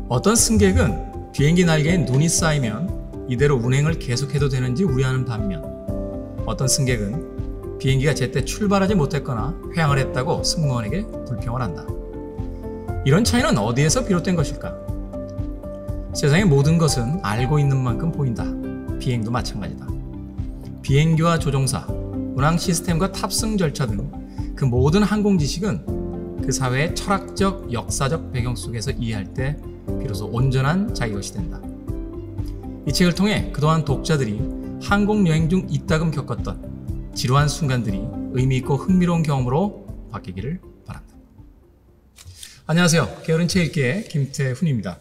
어떤 승객은 비행기 날개에 눈이 쌓이면 이대로 운행을 계속해도 되는지 우려하는 반면, 어떤 승객은 비행기가 제때 출발하지 못했거나 회항을 했다고 승무원에게 불평을 한다. 이런 차이는 어디에서 비롯된 것일까? 세상의 모든 것은 알고 있는 만큼 보인다. 비행도 마찬가지다. 비행기와 조종사, 운항 시스템과 탑승 절차 등 그 모든 항공 지식은 그 사회의 철학적, 역사적 배경 속에서 이해할 때 비로소 온전한 자기 것이 된다. 이 책을 통해 그동안 독자들이 항공여행 중 이따금 겪었던 지루한 순간들이 의미있고 흥미로운 경험으로 바뀌기를 바란다. 안녕하세요. 게으른 책 읽기의 김태훈입니다.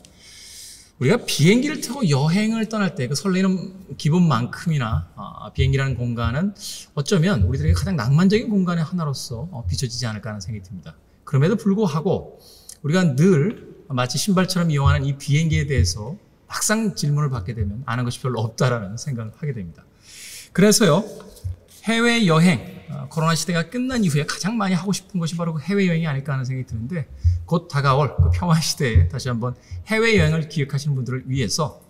우리가 비행기를 타고 여행을 떠날 때 그 설레는 기분만큼이나 비행기라는 공간은 어쩌면 우리들에게 가장 낭만적인 공간의 하나로서 비춰지지 않을까 하는 생각이 듭니다. 그럼에도 불구하고 우리가 늘 마치 신발처럼 이용하는 이 비행기에 대해서 막상 질문을 받게 되면 아는 것이 별로 없다라는 생각을 하게 됩니다. 그래서요, 해외여행, 코로나 시대가 끝난 이후에 가장 많이 하고 싶은 것이 바로 그 해외여행이 아닐까 하는 생각이 드는데, 곧 다가올 그 평화 시대에 다시 한번 해외여행을 기획하시는 분들을 위해서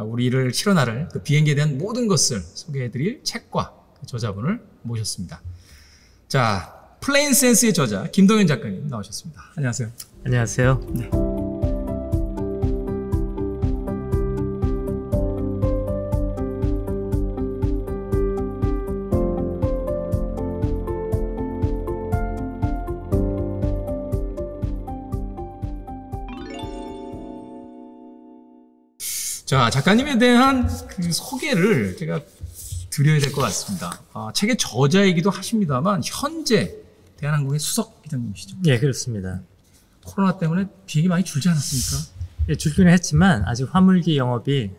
우리를 실어나를 그 비행기에 대한 모든 것을 소개해드릴 책과 그 저자분을 모셨습니다. 자, 플레인 센스의 저자 김동현 작가님 나오셨습니다. 안녕하세요. 안녕하세요. 네. 자, 작가님에 대한 그 소개를 제가 드려야 될 것 같습니다. 책의 저자이기도 하십니다만 현재 대한항공의 수석 기장님이시죠? 예, 그렇습니다. 코로나 때문에 비행이 많이 줄지 않았습니까? 예, 줄기는 했지만 아직 화물기 영업이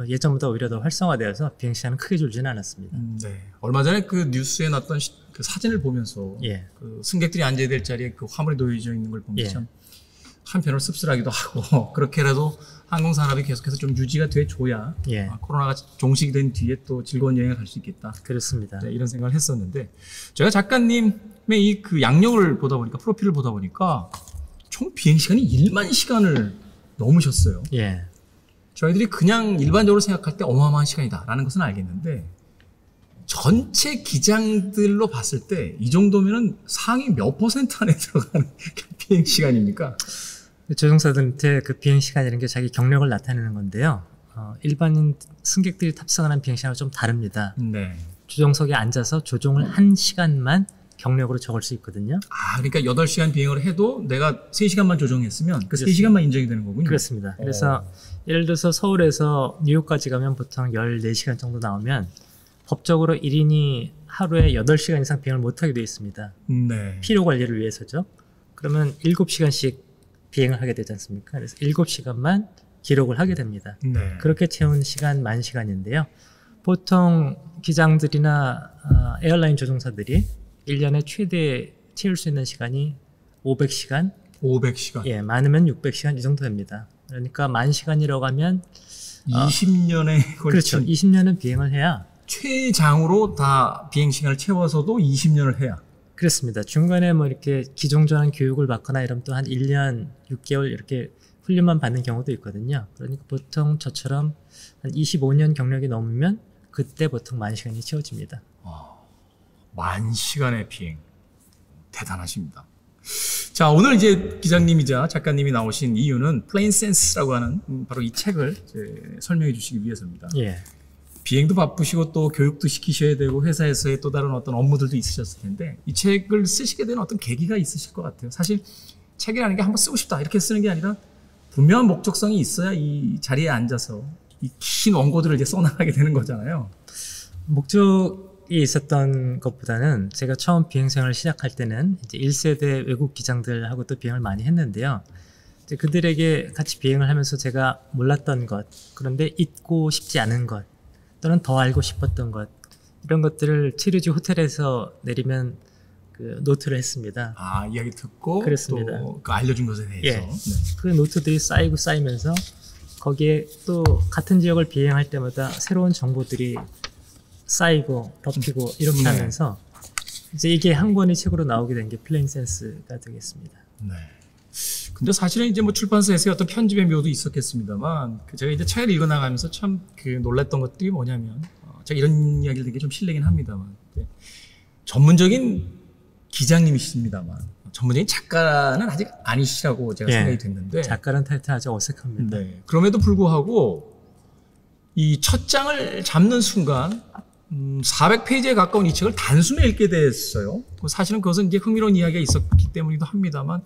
예전보다 오히려 더 활성화되어서 비행 시간은 크게 줄지는 않았습니다. 네. 얼마 전에 그 뉴스에 났던 그 사진을 보면서 예. 그 승객들이 앉아야 될 자리에 그 화물이 놓여져 있는 걸 보면 예. 참 한편으로 씁쓸하기도 하고 그렇게라도 항공산업이 계속해서 좀 유지가 돼줘야 예. 코로나가 종식이 된 뒤에 또 즐거운 여행을 갈 수 있겠다. 그렇습니다. 네, 이런 생각을 했었는데 제가 작가님의 이 그 양력을 보다 보니까 프로필을 보다 보니까 총 비행 시간이 1만 시간을 넘으셨어요. 예. 저희들이 그냥 일반적으로 생각할 때 어마어마한 시간이다라는 것은 알겠는데 전체 기장들로 봤을 때 이 정도면은 상위 몇 퍼센트 안에 들어가는 비행 시간입니까? 조종사들한테 그 비행 시간이라는 게 자기 경력을 나타내는 건데요. 일반인 승객들이 탑승하는 비행 시간은 좀 다릅니다. 네. 조종석에 앉아서 조종을 1시간만 경력으로 적을 수 있거든요. 그러니까 8시간 비행을 해도 내가 3시간만 조종했으면 그 3시간만 인정이 되는 거군요. 그렇습니다. 그래서 예를 들어서 서울에서 뉴욕까지 가면 보통 14시간 정도 나오면 법적으로 1인이 하루에 8시간 이상 비행을 못하게 되어 있습니다. 네. 피로 관리를 위해서죠. 그러면 7시간씩 비행을 하게 되지 않습니까? 그래서 7시간만 기록을 하게 됩니다. 네. 그렇게 채운 시간 10,000시간인데요. 보통 기장들이나 에어라인 조종사들이 1년에 최대 채울 수 있는 시간이 500시간? 500시간. 예, 많으면 600시간 이 정도 됩니다. 그러니까 10,000시간이라고 하면 20년에 그렇죠. 20년은 비행을 해야 최장으로 다 비행 시간을 채워서도 20년을 해야. 그렇습니다. 중간에 뭐 이렇게 기종전환 교육을 받거나 이러면 또 한 1년 6개월 이렇게 훈련만 받는 경우도 있거든요. 그러니까 보통 저처럼 한 25년 경력이 넘으면 그때 보통 10,000시간이 채워집니다. 10,000시간의 비행. 대단하십니다. 자, 오늘 이제 기장님이자 작가님이 나오신 이유는 플레인 센스라고 하는 바로 이 책을 설명해 주시기 위해서입니다. 예. 비행도 바쁘시고 또 교육도 시키셔야 되고 회사에서의 또 다른 어떤 업무들도 있으셨을 텐데 이 책을 쓰시게 된 어떤 계기가 있으실 것 같아요. 사실 책이라는 게 한번 쓰고 싶다 이렇게 쓰는 게 아니라 분명한 목적성이 있어야 이 자리에 앉아서 이 긴 원고들을 이제 써나가게 되는 거잖아요. 목적이 있었던 것보다는 제가 처음 비행 생활을 시작할 때는 이제 1세대 외국 기장들하고도 비행을 많이 했는데요. 이제 그들에게 같이 비행을 하면서 제가 몰랐던 것, 그런데 잊고 싶지 않은 것, 또는 더 알고 싶었던 것, 이런 것들을 치르지 호텔에서 내리면 그 그 노트를 했습니다. 아, 이야기 듣고 그렇습니다. 또 그 알려준 것에 대해서. 예. 네. 그 노트들이 쌓이고 쌓이면서 거기에 또 같은 지역을 비행할 때마다 새로운 정보들이 쌓이고 덮이고 이렇게 네. 하면서 이제 이게 한 권의 책으로 나오게 된 게 플레인 센스가 되겠습니다. 네. 근데 사실은 이제 뭐 출판사에서의 어떤 편집의 묘도 있었겠습니다만, 제가 이제 책을 읽어나가면서 참 그 놀랐던 것들이 뭐냐면, 제가 이런 이야기를 되게 좀 실례긴 합니다만, 전문적인 기자님이십니다만, 전문적인 작가는 아직 아니시라고 제가 예. 생각이 됐는데, 작가는 타이틀 아주 어색합니다. 네. 그럼에도 불구하고 이 첫 장을 잡는 순간 400페이지에 가까운 이 책을 단숨에 읽게 됐어요. 사실은 그것은 이제 흥미로운 이야기가 있었기 때문이기도 합니다만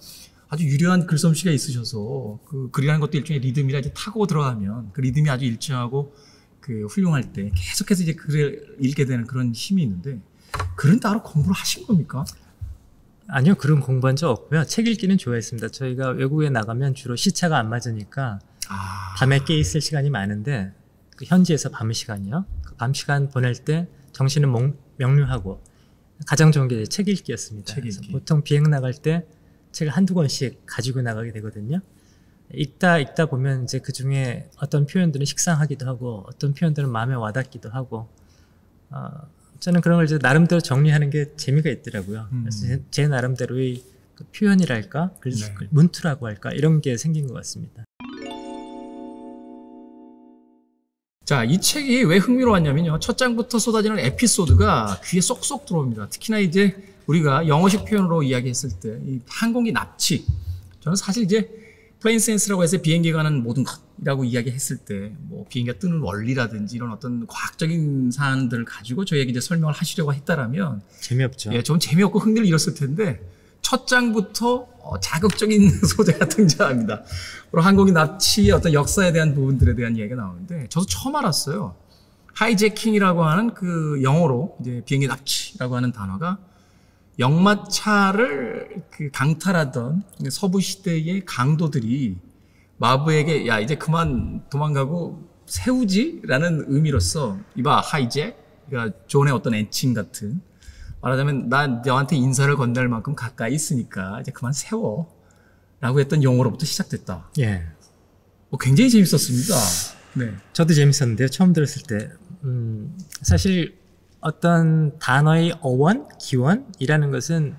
아주 유려한 글솜씨가 있으셔서 그 글이라는 것도 일종의 리듬이라 이제 타고 들어가면 그 리듬이 아주 일정하고 그 훌륭할 때 계속해서 이제 글을 읽게 되는 그런 힘이 있는데 글은 따로 공부를 하신 겁니까? 아니요, 그런 공부한 적 없고요. 책 읽기는 좋아했습니다. 저희가 외국에 나가면 주로 시차가 안 맞으니까 밤에 깨 있을 시간이 많은데 그 현지에서 밤 시간이요. 그 밤 시간 보낼 때 정신은 명료하고 가장 좋은 게 책 읽기였습니다. 책 읽기. 그래서 보통 비행 나갈 때 책을 한두 권씩 가지고 나가게 되거든요. 읽다 보면 이제 그 중에 어떤 표현들은 식상하기도 하고 어떤 표현들은 마음에 와닿기도 하고 저는 그런 걸 이제 나름대로 정리하는 게 재미가 있더라고요. 그래서 제 나름대로의 그 표현이랄까, 네. 문투라고 할까 이런 게 생긴 것 같습니다. 자, 이 책이 왜 흥미로웠냐면요. 첫 장부터 쏟아지는 에피소드가 귀에 쏙쏙 들어옵니다. 특히나 이제 우리가 영어식 표현으로 이야기했을 때 이 항공기 납치. 저는 사실 이제 플레인 센스라고 해서 비행기가 가는 모든 것이라고 이야기했을 때 뭐 비행기가 뜨는 원리라든지 이런 어떤 과학적인 사안들을 가지고 저희에게 이제 설명을 하시려고 했다라면 재미없죠. 예, 좀 재미없고 흥미를 잃었을 텐데 첫 장부터 자극적인 소재가 등장합니다. 그리고 항공기 납치의 어떤 역사에 대한 부분들에 대한 이야기가 나오는데 저도 처음 알았어요. 하이제킹이라고 하는 그 영어로 이제 비행기 납치라고 하는 단어가 역마차를 그 강탈하던 서부 시대의 강도들이 마부에게 야 이제 그만 도망가고 세우지라는 의미로서 이봐 하이잭, 그러니까 존의 어떤 애칭 같은 말하자면 난 너한테 인사를 건넬 만큼 가까이 있으니까 이제 그만 세워 라고 했던 용어로부터 시작됐다. 예. 굉장히 재밌었습니다. 네. 저도 재밌었는데요. 처음 들었을 때 사실 어떤 단어의 어원, 기원이라는 것은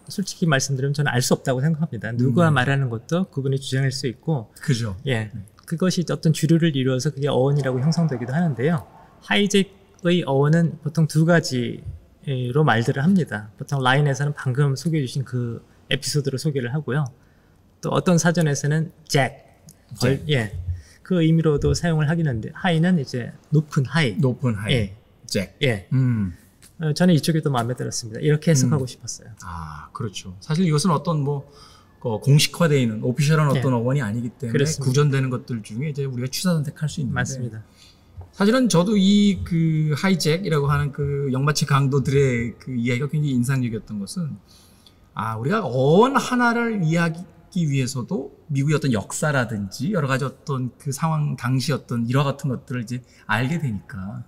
솔직히 말씀드리면 저는 알 수 없다고 생각합니다. 누가 말하는 것도 그분이 주장할 수 있고, 그죠. 예, 그것이 어떤 주류를 이루어서 그게 어원이라고 형성되기도 하는데요. 하이잭의 어원은 보통 두 가지로 말들을 합니다. 보통 라인에서는 방금 소개해 주신 그 에피소드로 소개를 하고요. 또 어떤 사전에서는 예, 그 의미로도 사용을 하긴 하는데 하이는 이제 높은 하이. 높은 하이. 예. 잭. 예. 저는 이쪽이 더 마음에 들었습니다. 이렇게 해석하고 싶었어요. 아, 그렇죠. 사실 이것은 어떤 뭐 공식화되어 있는 오피셜한 어떤 어원이 아니기 때문에 그렇습니다. 구전되는 것들 중에 이제 우리가 취사 선택할 수 있는데. 맞습니다. 사실은 저도 이 그 하이잭이라고 하는 그 역마치 강도들의 그 이야기가 굉장히 인상적이었던 것은 우리가 어원 하나를 이해하기 위해서도 미국의 어떤 역사라든지 여러 가지 어떤 그 상황 당시 어떤 일화 같은 것들을 이제 알게 되니까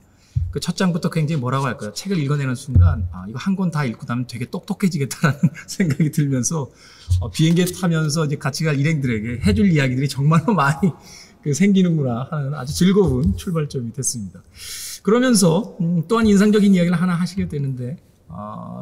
그 첫 장부터 굉장히 뭐라고 할까요? 책을 읽어내는 순간 이거 한 권 다 읽고 나면 되게 똑똑해지겠다라는 생각이 들면서 비행기에 타면서 이제 같이 갈 일행들에게 해줄 이야기들이 정말로 많이 생기는구나 하는 아주 즐거운 출발점이 됐습니다. 그러면서 또한 인상적인 이야기를 하나 하시게 되는데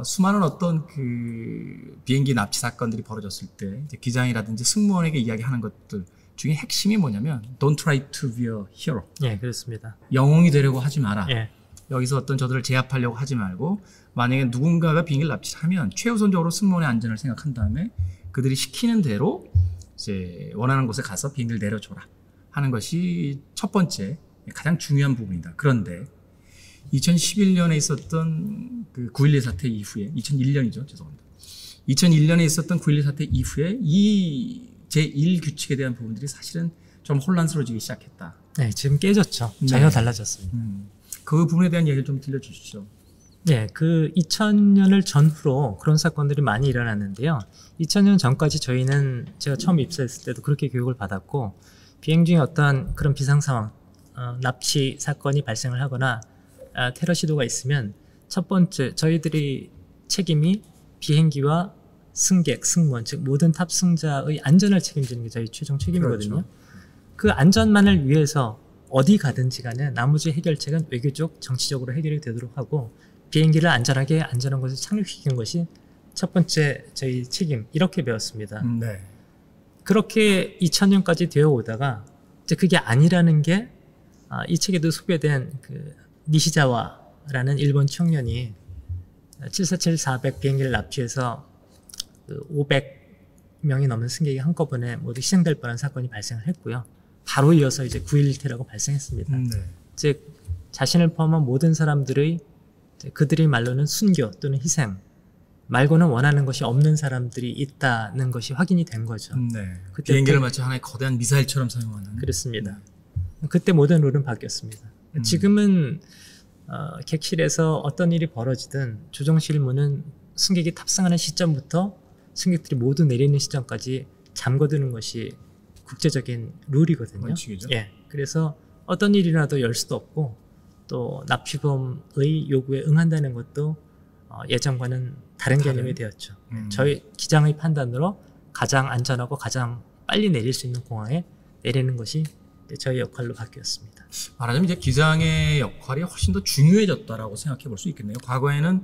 수많은 어떤 그 비행기 납치 사건들이 벌어졌을 때 이제 기장이라든지 승무원에게 이야기하는 것들 중에 핵심이 뭐냐면 Don't try to be a hero. 예, 그렇습니다. 영웅이 되려고 하지 마라. 예. 여기서 어떤 저들을 제압하려고 하지 말고 만약에 누군가가 비행기를 납치하면 최우선적으로 승무원의 안전을 생각한 다음에 그들이 시키는 대로 이제 원하는 곳에 가서 비행기를 내려줘라 하는 것이 첫 번째 가장 중요한 부분이다. 그런데 2011년에 있었던 그 9.11 사태 이후에 2001년이죠. 죄송합니다. 2001년에 있었던 9.11 사태 이후에 이 제1규칙에 대한 부분들이 사실은 좀 혼란스러워지기 시작했다. 네, 지금 깨졌죠. 전혀 달라졌습니다. 그 부분에 대한 얘기를 좀 들려주시죠. 네, 그 2000년을 전후로 그런 사건들이 많이 일어났는데요. 2000년 전까지 제가 처음 입사했을 때도 그렇게 교육을 받았고, 비행 중에 어떤 그런 비상 상황, 납치 사건이 발생을 하거나 테러 시도가 있으면 첫 번째 저희들이 책임이 비행기와 승객, 승무원, 즉 모든 탑승자의 안전을 책임지는 게 저희 최종 책임이거든요. 그렇죠. 그 안전만을 위해서 어디 가든지 간에 나머지 해결책은 외교적, 정치적으로 해결이 되도록 하고 비행기를 안전하게 안전한 곳에 착륙시키는 것이 첫 번째 저희 책임, 이렇게 배웠습니다. 네. 그렇게 2000년까지 되어 오다가 이제 그게 아니라는 게 이 책에도 소개된 그 니시자와라는 일본 청년이 747-400 비행기를 납치해서 그 500명이 넘는 승객이 한꺼번에 모두 희생될 뻔한 사건이 발생을 했고요. 바로 이어서 이제 9.11 테러가 발생했습니다. 네. 즉 자신을 포함한 모든 사람들의 그들의 말로는 순교 또는 희생 말고는 원하는 것이 없는 사람들이 있다는 것이 확인이 된 거죠. 네. 그때 비행기를 마치 하나의 거대한 미사일처럼 사용하는. 그렇습니다. 그때 모든 룰은 바뀌었습니다. 지금은 객실에서 어떤 일이 벌어지든 조종실문은 승객이 탑승하는 시점부터 승객들이 모두 내리는 시점까지 잠궈두는 것이 국제적인 룰이거든요. 원칙이죠. 예. 그래서 어떤 일이라도 열 수도 없고 또 납치범의 요구에 응한다는 것도 예전과는 다른 개념이 되었죠. 저희 기장의 판단으로 가장 안전하고 가장 빨리 내릴 수 있는 공항에 내리는 것이 저희 역할로 바뀌었습니다. 말하자면 이제 기장의 역할이 훨씬 더 중요해졌다라고 생각해 볼 수 있겠네요. 과거에는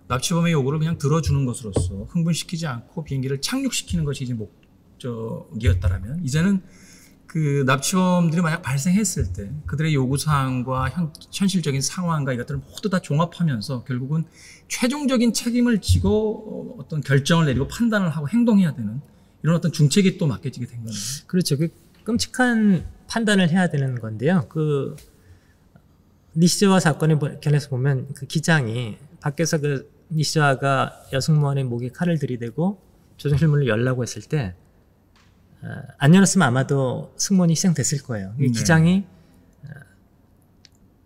납치범의 요구를 그냥 들어주는 것으로서 흥분시키지 않고 비행기를 착륙시키는 것이 이제 목적이었다라면 이제는 그 납치범들이 만약 발생했을 때 그들의 요구사항과 현실적인 상황과 이것들을 모두 다 종합하면서 결국은 최종적인 책임을 지고 어떤 결정을 내리고 판단을 하고 행동해야 되는 이런 어떤 중책이 또 맡겨지게 된 거네요. 그렇죠. 그 끔찍한 판단을 해야 되는 건데요. 그 니시자와 사건의 견해에서 보면 그 기장이 밖에서 그 니시자가 여승무원의 목에 칼을 들이대고 조종실문을 열라고 했을 때 안 열었으면 아마도 승무원이 희생됐을 거예요. 네. 기장이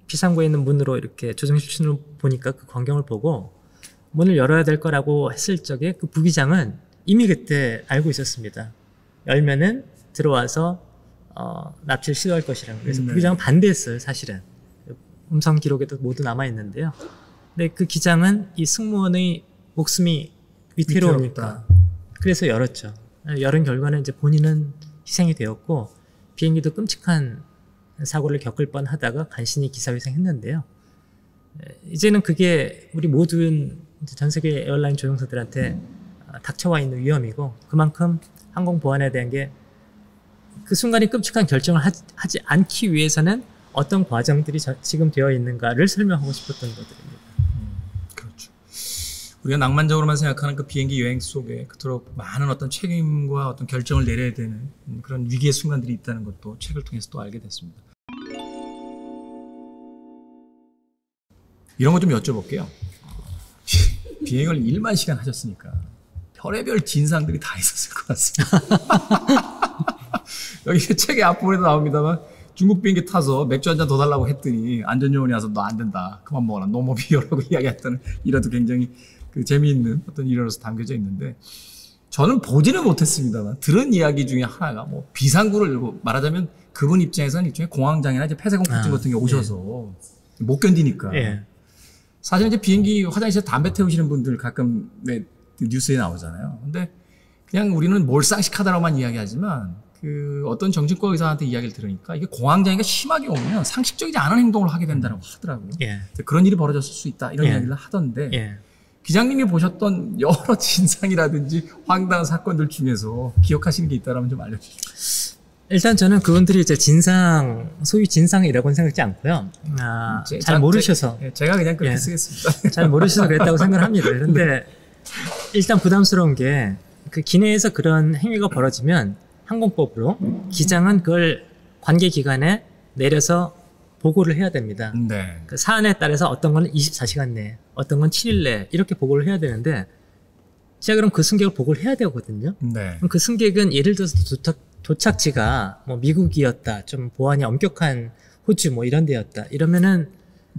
비상구에 있는 문으로 이렇게 조종실문을 보니까 그 광경을 보고 문을 열어야 될 거라고 했을 적에 그 부기장은 이미 그때 알고 있었습니다. 열면은 들어와서 납치를 시도할 것이라고. 그래서 부기장은 반대했어요, 사실은. 음성 기록에도 모두 남아 있는데요. 근데 그 기장은 이 승무원의 목숨이 위태로우니까 그래서 열었죠. 열은 결과는 이제 본인은 희생이 되었고 비행기도 끔찍한 사고를 겪을 뻔하다가 간신히 기사회생했는데요. 이제는 그게 우리 모든 전 세계 에어라인 조종사들한테 닥쳐와 있는 위험이고 그만큼 항공 보안에 대한 게 그 순간에 끔찍한 결정을 하지 않기 위해서는 어떤 과정들이 지금 되어 있는가를 설명하고 싶었던 것들입니다. 그렇죠. 우리가 낭만적으로만 생각하는 그 비행기 여행 속에 그토록 많은 어떤 책임과 어떤 결정을 내려야 되는 그런 위기의 순간들이 있다는 것도 책을 통해서 또 알게 됐습니다. 이런 거 좀 여쭤볼게요. 비행을 1만 시간 하셨으니까 별의별 진상들이 다 있었을 것 같습니다. 여기 책의 앞부분에도 나옵니다만 중국 비행기 타서 맥주 한 잔 더 달라고 했더니 안전요원이 와서 너 안 된다. 그만 먹어라. 노모 비어라고 이야기했다는 일화도 굉장히 그 재미있는 어떤 일화로서 담겨져 있는데 저는 보지는 못했습니다만 들은 이야기 중에 하나가 뭐 비상구를 말하자면 그분 입장에서는 일종의 공황장애나 이제 폐쇄공포증 같은 게 오셔서 못 견디니까 예. 사실 이제 비행기 화장실에서 담배 태우시는 분들 가끔 뉴스에 나오잖아요. 근데 그냥 우리는 몰상식하다라고만 이야기하지만 그 어떤 정신과 의사한테 이야기를 들으니까 이게 공황장애가 심하게 오면 상식적이지 않은 행동을 하게 된다고 하더라고요. 예. 그런 일이 벌어졌을 수 있다 이런 예. 이야기를 하던데 예. 기장님이 보셨던 여러 진상이라든지 황당한 사건들 중에서 기억하시는 게 있다면 좀 알려주시죠. 일단 저는 그분들이 이제 소위 진상이라고는 생각하지 않고요. 잘 모르셔서. 제가 그냥 그렇게 예. 쓰겠습니다. 잘 모르셔서 그랬다고 생각을 합니다. 그런데 일단 부담스러운 게 그 기내에서 그런 행위가 벌어지면 항공법으로 기장은 그걸 관계기관에 내려서 보고를 해야 됩니다. 네. 그 사안에 따라서 어떤 건 24시간 내에, 어떤 건 7일 내에 이렇게 보고를 해야 되는데 제가 그럼 그 승객을 보고를 해야 되거든요. 네. 그럼 그 승객은 예를 들어서 도착지가 뭐 미국이었다, 좀 보안이 엄격한 호주 뭐 이런 데였다. 이러면은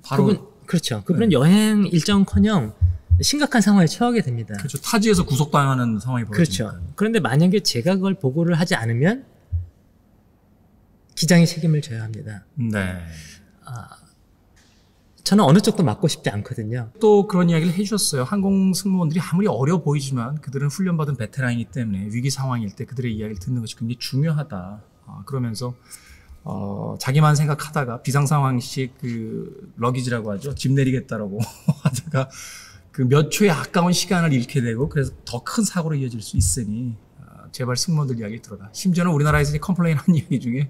바로 그분은 네. 여행 일정커녕 심각한 상황에 처하게 됩니다. 그렇죠. 타지에서 구속당하는 상황이 벌어지니까. 그렇죠. 그런데 만약에 제가 그걸 보고를 하지 않으면 기장이 책임을 져야 합니다. 네. 저는 어느 쪽도 맞고 싶지 않거든요. 또 그런 이야기를 해주셨어요. 항공 승무원들이 아무리 어려 보이지만 그들은 훈련받은 베테랑이기 때문에 위기 상황일 때 그들의 이야기를 듣는 것이 굉장히 중요하다. 그러면서 자기만 생각하다가 비상 상황 시 그 러기지라고 하죠. 짐 내리겠다라고 하다가 그 몇 초의 아까운 시간을 잃게 되고 그래서 더 큰 사고로 이어질 수 있으니 제발 승무원들 이야기 들어라. 심지어는 우리나라에서 컴플레인 한 이야기 중에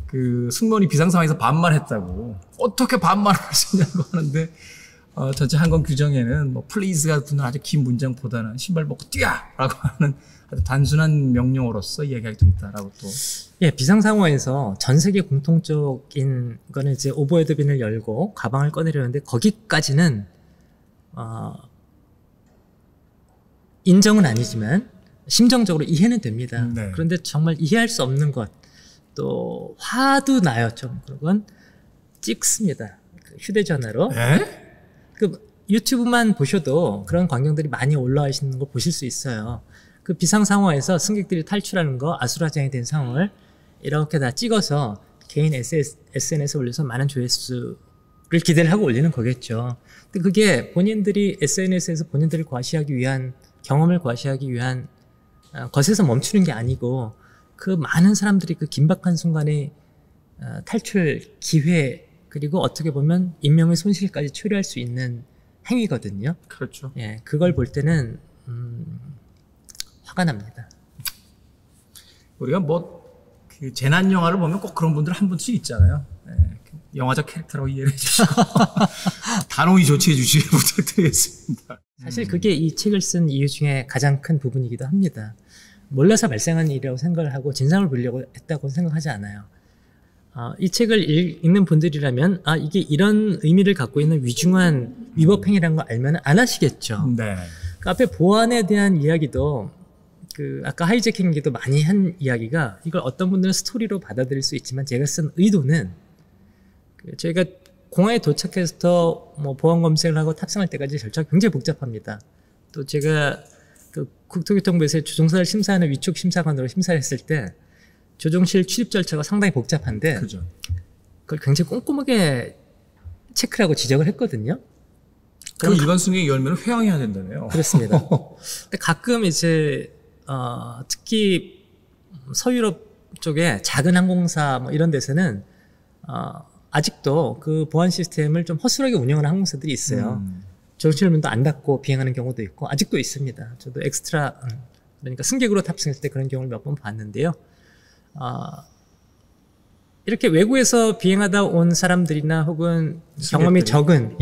그 승무원이 비상 상황에서 반말했다고 어떻게 반말을 할 수 있냐고 하는데 전체 항공 규정에는 뭐 플리즈가 붙는 아주 긴 문장보다는 신발 벗고 뛰어라고 하는 아주 단순한 명령어로서 이야기하게 돼 있다라고 또. 예, 비상 상황에서 전 세계 공통적인 거는 이제 오버헤드 빈을 열고 가방을 꺼내려는데 거기까지는 인정은 아니지만 심정적으로 이해는 됩니다. 네. 그런데 정말 이해할 수 없는 것, 또 화도 나요. 좀 그건 찍습니다. 그 휴대전화로. 그 유튜브만 보셔도 그런 광경들이 많이 올라와 있는 걸 보실 수 있어요. 그 비상 상황에서 승객들이 탈출하는 거, 아수라장이 된 상황을 이렇게 다 찍어서 개인 SNS에 올려서 많은 조회수를 기대를 하고 올리는 거겠죠. 근데 그게 본인들이 SNS에서 본인들을 과시하기 위한, 경험을 과시하기 위한 것에서 멈추는 게 아니고 그 많은 사람들이 그 긴박한 순간에 탈출 기회, 그리고 어떻게 보면 인명의 손실까지 초래할 수 있는 행위거든요. 그렇죠. 예, 그걸 볼 때는 화가 납니다. 우리가 그 재난 영화를 보면 꼭 그런 분들 한 분씩 있잖아요. 예, 영화적 캐릭터라고 이해를 해주시고 단호히 조치해 주시길 부탁드리겠습니다. 사실 그게 이 책을 쓴 이유 중에 가장 큰 부분이기도 합니다. 몰라서 발생한 일이라고 생각을 하고 진상을 보려고 했다고 생각하지 않아요. 이 책을 읽는 분들이라면 이게 이런 의미를 갖고 있는 위중한 위법 행위라는 걸 알면 안 하시겠죠. 네. 그 앞에 보안에 대한 이야기도 그 아까 하이제킹기도 많이 한 이야기가 이걸 어떤 분들은 스토리로 받아들일 수 있지만 제가 쓴 의도는 저희가 공항에 도착해서 뭐 보안 검색을 하고 탑승할 때까지 절차가 굉장히 복잡합니다. 또 제가 그 국토교통부에서 조종사를 심사하는 위촉 심사관으로 심사를 했을 때 조종실 출입 절차가 상당히 복잡한데 그죠. 그걸 굉장히 꼼꼼하게 체크를 하고 지적을 했거든요. 그럼 일반 승객이 열면 회항해야 된다네요. 그렇습니다. 근데 가끔 이제 특히 서유럽 쪽에 작은 항공사 뭐 이런 데서는 아직도 그 보안 시스템을 좀 허술하게 운영하는 항공사들이 있어요. 조종실문도 안 닫고 비행하는 경우도 있고 아직도 있습니다. 저도 엑스트라 그러니까 승객으로 탑승했을 때 그런 경우를 몇 번 봤는데요. 이렇게 외국에서 비행하다 온 사람들이나 혹은 경험이 적은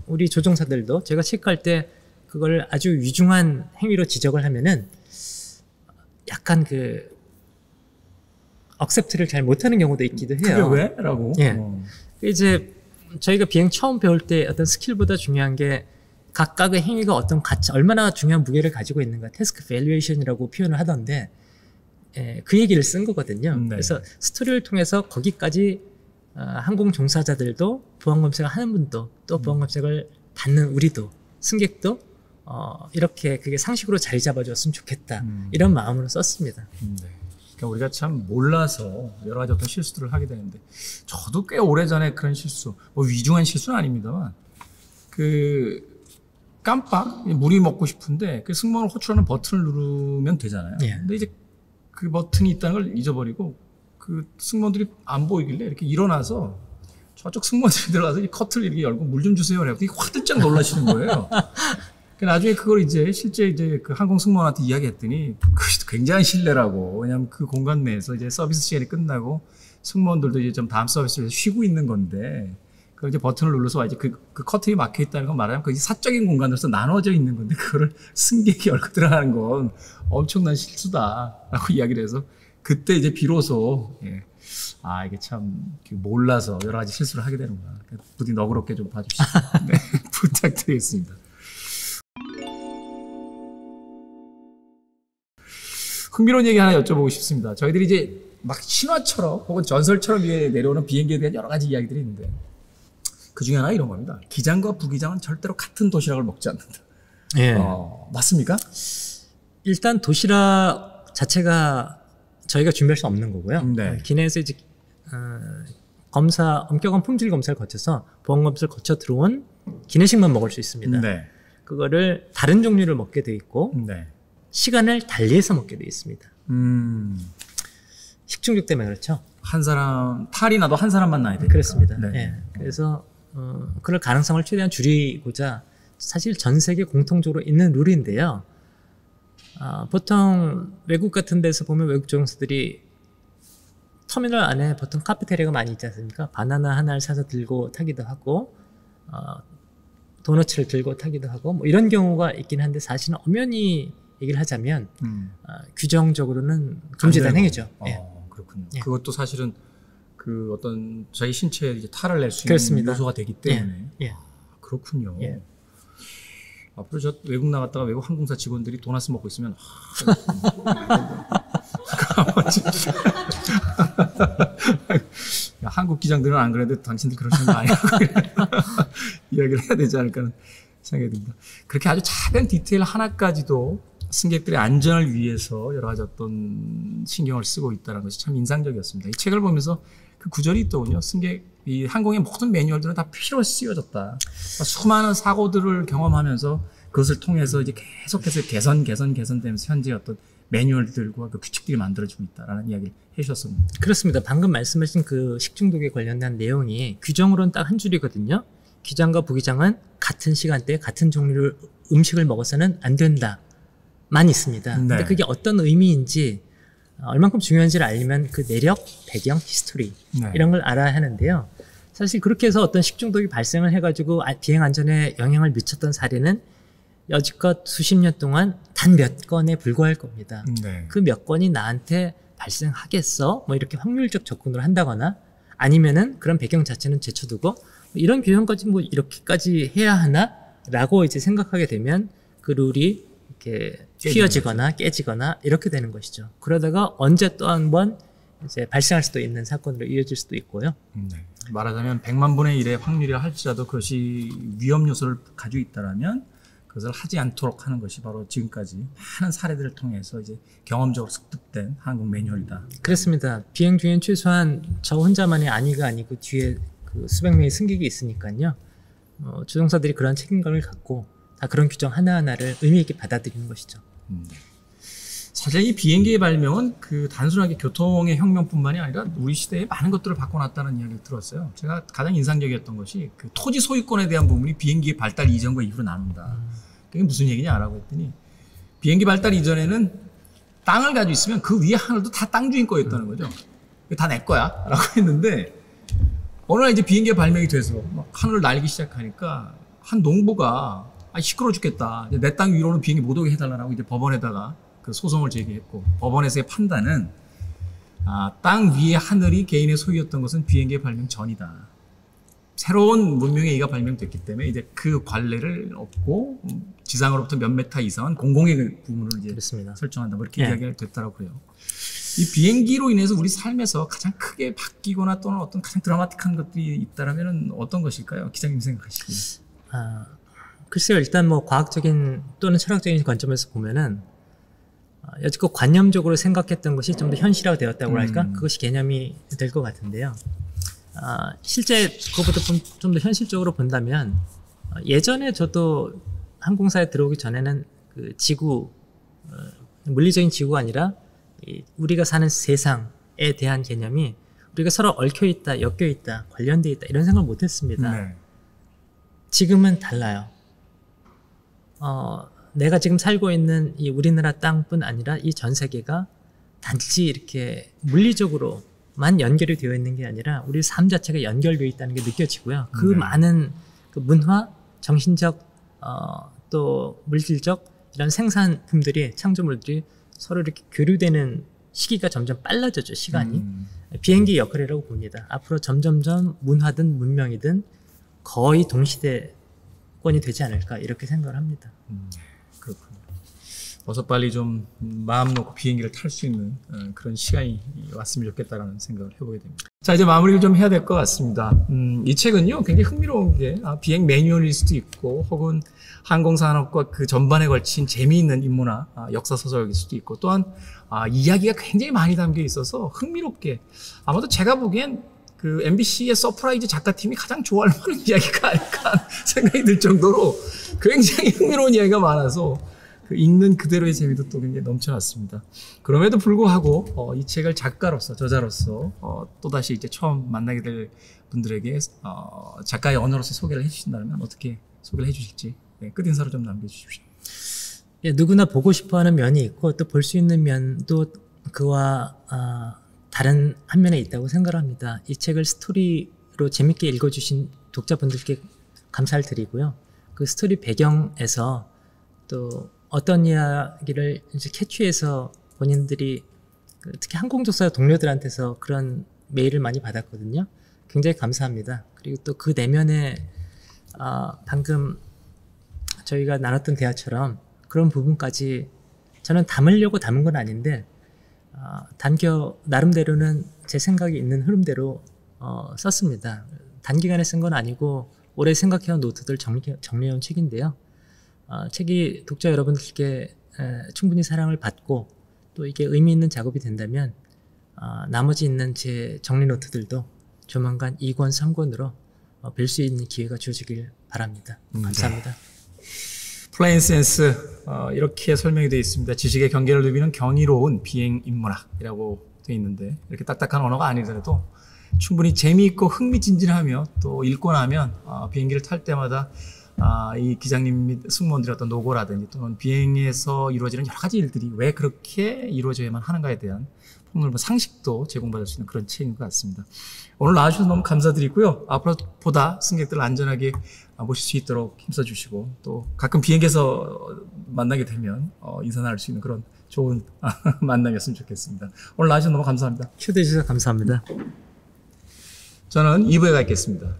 우리 조종사들도 제가 체크할 때 그걸 아주 위중한 행위로 지적을 하면은 약간 그 억셉트를 잘 못하는 경우도 있기도 해요. 그게 왜? 라고. 이제 저희가 비행 처음 배울 때 어떤 스킬보다 중요한 게 각각의 행위가 어떤 가치, 얼마나 중요한 무게를 가지고 있는가, 태스크 밸류에이션이라고 표현을 하던데 그 얘기를 쓴 거거든요. 네. 그래서 스토리를 통해서 거기까지 항공 종사자들도 보안 검색을 하는 분도 또 보안 검색을 받는 우리도 승객도 이렇게 그게 상식으로 자리 잡아줬으면 좋겠다 이런 마음으로 썼습니다. 네. 그러니까 우리가 참 몰라서 여러 가지 어떤 실수들을 하게 되는데 저도 꽤 오래전에 그런 실수, 뭐 위중한 실수는 아닙니다만 그 깜빡 물이 먹고 싶은데 그 승무원 호출하는 버튼을 누르면 되잖아요. 근데 이제 그 버튼이 있다는 걸 잊어버리고 그 승무원들이 안 보이길래 이렇게 일어나서 저쪽 승무원들이 들어가서 이 커튼을 이렇게 열고 물 좀 주세요. 그래서 화들짝 놀라시는 거예요. 나중에 그걸 이제 실제 이제 그 항공 승무원한테 이야기했더니 그것이 굉장한 신뢰라고. 왜냐하면 그 공간 내에서 이제 서비스 시간이 끝나고 승무원들도 이제 좀 다음 서비스를 쉬고 있는 건데 그걸 이제 버튼을 눌러서 이제 그 커튼이 막혀 있다는 건 말하자면 그게 사적인 공간으로서 나눠져 있는 건데 그거를 승객이 열고 들어가는 건 엄청난 실수다라고 이야기를 해서 그때 이제 비로소 이게 참 몰라서 여러 가지 실수를 하게 되는구나. 부디 너그럽게 좀 봐주시고 네, 부탁드리겠습니다. 흥미로운 얘기 하나 여쭤보고 싶습니다. 저희들이 이제 막 신화처럼 혹은 전설처럼 위에 내려오는 비행기에 대한 여러 가지 이야기들이 있는데 그 중에 하나 이런 겁니다. 기장과 부기장은 절대로 같은 도시락을 먹지 않는다. 맞습니까? 일단 도시락 자체가 저희가 준비할 수 없는 거고요. 네. 기내에서 이제 검사, 엄격한 품질 검사를 거쳐서 보안 검사를 거쳐 들어온 기내식만 먹을 수 있습니다. 네. 그거를 다른 종류를 먹게 돼 있고 네. 시간을 달리해서 먹게 돼 있습니다. 식중독 때문에 그렇죠. 한 사람 탈이 나도 한 사람만 나야 되니까. 그렇습니다. 네. 예. 그래서 그럴 가능성을 최대한 줄이고자 사실 전 세계 공통적으로 있는 룰인데요. 보통 외국 같은 데서 보면 외국 조종사들이 터미널 안에 보통 카페테리아가 많이 있지 않습니까? 바나나 하나를 사서 들고 타기도 하고 도너츠를 들고 타기도 하고 뭐 이런 경우가 있긴 한데 사실은 엄연히 얘기를 하자면 규정적으로는 금지된 행위죠. 예. 그렇군요. 예. 그것도 사실은 그 어떤 저희 신체에 이제 탈을 낼 수 있는 그렇습니다. 요소가 되기 때문에. 예. 그렇군요. 예. 앞으로 저 외국 나갔다가 외국 항공사 직원들이 도나스 먹고 있으면 야, 한국 기장들은 안 그래도 당신들 그러시는 거 아니야? 이야기를 해야 되지 않을까 하는 생각이 듭니다. 그렇게 아주 작은 디테일 하나까지도 승객들의 안전을 위해서 여러 가지 어떤 신경을 쓰고 있다는 것이 참 인상적이었습니다. 이 책을 보면서 그 구절이 있더군요. 이 항공의 모든 매뉴얼들은 다 필요로 쓰여졌다. 그러니까 수많은 사고들을 경험하면서 그것을 통해서 이제 계속해서 개선되면서 현재 어떤 매뉴얼들과 그 규칙들이 만들어지고 있다라는 이야기를 해주셨습니다. 그렇습니다. 방금 말씀하신 그 식중독에 관련된 내용이 규정으로는 딱 한 줄이거든요. 기장과 부기장은 같은 시간대에 같은 종류의 음식을 먹어서는 안 된다만 있습니다. 네. 근데 그게 어떤 의미인지 얼만큼 중요한지를 알려면 그 내력, 배경, 히스토리 네. 이런 걸 알아야 하는데요. 사실 그렇게 해서 어떤 식중독이 발생을 해가지고 비행 안전에 영향을 미쳤던 사례는 여지껏 수십 년 동안 단 몇 건에 불과할 겁니다. 네. 그 몇 건이 나한테 발생하겠어? 뭐 이렇게 확률적 접근을 한다거나 아니면은 그런 배경 자체는 제쳐두고 이런 규정까지 뭐 이렇게까지 해야 하나? 라고 이제 생각하게 되면 그 룰이 이렇게 휘어지거나 깨지거나 이렇게 되는 것이죠. 그러다가 언제 또 한 번 이제 발생할 수도 있는 사건으로 이어질 수도 있고요. 네. 말하자면 100만 분의 1의 확률이라 할지라도 그것이 위험 요소를 가지고 있다라면 그것을 하지 않도록 하는 것이 바로 지금까지 많은 사례들을 통해서 이제 경험적으로 습득된 한국 매뉴얼이다. 그렇습니다. 비행 중엔 최소한 저 혼자만의 안위가 아니고 뒤에 그 수백 명의 승객이 있으니까요. 조종사들이 그런 책임감을 갖고 다 그런 규정 하나하나를 의미 있게 받아들이는 것이죠. 사실 이 비행기의 발명은 그 단순하게 교통의 혁명뿐만이 아니라 우리 시대에 많은 것들을 바꿔놨다는 이야기를 들었어요. 제가 가장 인상적이었던 것이 그 토지 소유권에 대한 부분이 비행기의 발달 이전과 이후로 나눈다. 그게 무슨 얘기냐라고 했더니 비행기 발달 이전에는 땅을 가지고 있으면 그 위에 하늘도 다 땅 주인 거였다는 거죠. 다 내 거야 라고 했는데 어느 날 이제 비행기가 발명이 돼서 막 하늘을 날기 시작하니까 한 농부가 시끄러워 죽겠다. 내 땅 위로는 비행기 못 오게 해달라고 이제 법원에다가 그 소송을 제기했고 법원에서의 판단은 땅 위의 하늘이 개인의 소유였던 것은 비행기의 발명 전이다. 새로운 문명의 이가 발명됐기 때문에 이제 그 관례를 얻고 지상으로부터 몇 메타 이상은 공공의 부분을 이제 그렇습니다. 설정한다. 뭐 이렇게 이야기가 됐다고 그래요. 이 비행기로 인해서 우리 삶에서 가장 크게 바뀌거나 또는 어떤 가장 드라마틱한 것들이 있다라면 어떤 것일까요? 기자님 생각하시기에. 글쎄요. 일단 뭐 과학적인 또는 철학적인 관점에서 보면은 여지껏 관념적으로 생각했던 것이 좀 더 현실화가 되었다고 할까? 그것이 개념이 될 것 같은데요. 실제 그것보다 좀 더 현실적으로 본다면 예전에 저도 항공사에 들어오기 전에는 그 지구 물리적인 지구가 아니라 우리가 사는 세상에 대한 개념이 우리가 서로 얽혀 있다, 엮여 있다, 관련돼 있다 이런 생각을 못했습니다. 네. 지금은 달라요. 내가 지금 살고 있는 이 우리나라 땅뿐 아니라 이 전 세계가 단지 이렇게 물리적으로만 연결이 되어 있는 게 아니라 우리 삶 자체가 연결되어 있다는 게 느껴지고요. 그 많은 그 문화, 정신적, 또 물질적 이런 생산품들이, 창조물들이 서로 이렇게 교류되는 시기가 점점 빨라졌죠, 시간이. 비행기 역할이라고 봅니다. 앞으로 점점점 문화든 문명이든 거의 동시대권이 되지 않을까 이렇게 생각을 합니다. 그렇군요. 어서 빨리 좀 마음 놓고 비행기를 탈 수 있는 그런 시간이 왔으면 좋겠다라는 생각을 해보게 됩니다. 자, 이제 마무리를 좀 해야 될 것 같습니다. 이 책은요, 굉장히 흥미로운 게 비행 매뉴얼일 수도 있고 혹은 항공산업과 그 전반에 걸친 재미있는 인문화, 역사 소설일 수도 있고 또한 이야기가 굉장히 많이 담겨 있어서 흥미롭게 아마도 제가 보기엔 그 MBC의 서프라이즈 작가팀이 가장 좋아할 만한 이야기가 아닐까 생각이 들 정도로 굉장히 흥미로운 이야기가 많아서 그 읽는 그대로의 재미도 또 굉장히 넘쳐났습니다. 그럼에도 불구하고 이 책을 작가로서 저자로서 또다시 이제 처음 만나게 될 분들에게 작가의 언어로서 소개를 해주신다면 어떻게 소개를 해주실지 끝인사로 좀 남겨주십시오. 예, 누구나 보고 싶어하는 면이 있고 또 볼 수 있는 면도 그와 다른 한 면에 있다고 생각합니다. 이 책을 스토리로 재밌게 읽어주신 독자분들께 감사를 드리고요. 그 스토리 배경에서 또 어떤 이야기를 이제 캐치해서 본인들이 특히 항공조사 동료들한테서 그런 메일을 많이 받았거든요. 굉장히 감사합니다. 그리고 또 그 내면에 방금 저희가 나눴던 대화처럼 그런 부분까지 저는 담으려고 담은 건 아닌데 나름대로는 제 생각이 있는 흐름대로 썼습니다. 단기간에 쓴 건 아니고 오래 생각해온 노트들 정리해온 책인데요. 책이 독자 여러분들께 충분히 사랑을 받고 또 이게 의미 있는 작업이 된다면 나머지 있는 제 정리 노트들도 조만간 2권, 3권으로 뵐 수 있는 기회가 주어지길 바랍니다. 감사합니다. 네. 플레인 센스 이렇게 설명이 되어 있습니다. 지식의 경계를 누비는 경이로운 비행 인문학이라고 되어 있는데 이렇게 딱딱한 언어가 아니더라도 충분히 재미있고 흥미진진하며 또 읽고 나면 비행기를 탈 때마다 이 기장님 및 승무원들의 어떤 노고라든지 또는 비행에서 이루어지는 여러 가지 일들이 왜 그렇게 이루어져야만 하는가에 대한 폭넓은 상식도 제공받을 수 있는 그런 책인 것 같습니다. 오늘 나와주셔서 너무 감사드리고요. 앞으로 보다 승객들 안전하게 모실 수 있도록 힘써주시고 또 가끔 비행기에서 만나게 되면 인사 나눌 수 있는 그런 좋은 만남이었으면 좋겠습니다. 오늘 나와주셔서 너무 감사합니다. 초대해 주셔서 감사합니다. 저는 2부에 가 있겠습니다.